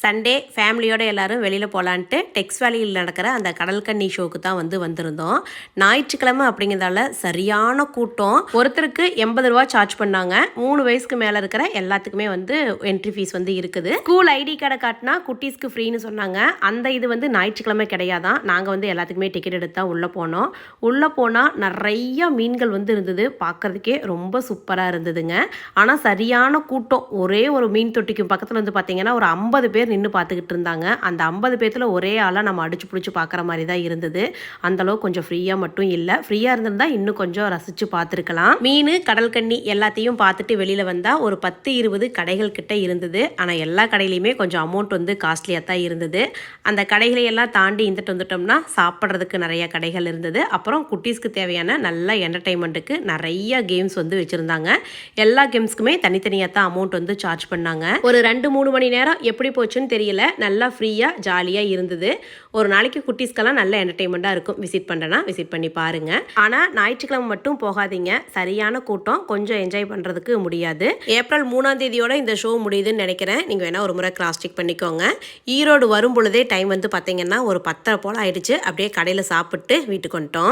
Sunday ஃபேமிலியோடு எல்லோரும் வெளியில் போகலான்ட்டு டெக்ஸ் வேலியில் நடக்கிற அந்த கடல்கன்னி ஷோக்கு தான் வந்திருந்தோம். ஞாயிற்றுக்கிழமை அப்படிங்கிறதால சரியான கூட்டம். ஒருத்தருக்கு 80 ரூபா சார்ஜ் பண்ணாங்க. 3 வயசுக்கு மேலே இருக்கிற எல்லாத்துக்குமே என்ட்ரி ஃபீஸ் இருக்குது. ஸ்கூல் ஐடி கார்டை காட்டினா குட்டீஸ்க்கு ஃப்ரீன்னு சொன்னாங்க. அந்த இது ஞாயிற்றுக்கிழமை கிடையாதான். நாங்கள் எல்லாத்துக்குமே டிக்கெட் எடுத்து தான் உள்ளே போனோம். உள்ளே போனால் நிறைய மீன்கள் இருந்தது. பார்க்குறதுக்கே ரொம்ப சூப்பராக இருந்ததுங்க. ஆனால் சரியான கூட்டம். ஒரே ஒரு மீன் தொட்டிக்கும் பக்கத்தில் பார்த்தீங்கன்னா ஒரு 50 பேர் நின்று பார்த்துக்கிட்டு இருந்தாங்க. அந்த 50 பேர்த்துல ஒரே ஆளாக நம்ம அடிச்சு பிடிச்சி பார்க்குற மாதிரி தான் இருந்தது. அந்தளவுக்கு கொஞ்சம் ஃப்ரீயாக மட்டும் இல்லை. ஃப்ரீயாக இருந்திருந்தா இன்னும் கொஞ்சம் ரசித்து பார்த்துருக்கலாம். மீன் கடல் கன்னி எல்லாத்தையும் பார்த்துட்டு வெளியில் வந்தால் ஒரு 10-20 கடைகள் கிட்ட இருந்தது. ஆனால் எல்லா கடையிலையுமே கொஞ்சம் அமௌண்ட் காஸ்ட்லியாக தான் இருந்தது. அந்த கடைகளை எல்லாம் தாண்டி இந்துட்டு வந்துட்டோம்னா சாப்பிட்றதுக்கு நிறைய கடைகள் இருந்தது. அப்புறம் குட்டீஸ்க்கு தேவையான நல்ல என்டர்டைன்மெண்ட்டுக்கு நிறைய கேம்ஸ் வச்சுருந்தாங்க. எல்லா கேம்ஸ்க்குமே தனித்தனியாக தான் அமௌண்ட் சார்ஜ் பண்ணாங்க. ஒரு 2-3 மணி நேரம் எப்படி போச்சுன்னு தெரியல. நல்லா ஃப்ரீயாக ஜாலியாக இருந்தது. ஒரு நாளைக்கு குட்டீஸ்க்கெல்லாம் நல்ல என்டர்டெயின்மெண்ட்டாக இருக்கும். விசிட் பண்ணுறேன்னா விசிட் பண்ணி பாருங்கள். ஆனால் ஞாயிற்றுக்கிழமை மட்டும் போகாதீங்க. சரியான கூட்டம். கொஞ்சம் என்ஜாய் பண்ணுறதுக்கு முடியாது. ஏப்ரல் 3ஆம் தேதியோட இந்த ஷோ முடியுதுன்னு நினைக்கிறேன். நீங்கள் வேணால் ஒரு முறை கிராஸ் செக் பண்ணிக்கோங்க. ஈரோடு வரும் பொழுதே டைம் பார்த்தீங்கன்னா ஒரு 10:30 போல் ஆயிடுச்சு. அப்படியே கடையில் சாப்பிட்டு வீட்டுக்கு வந்துட்டோம்.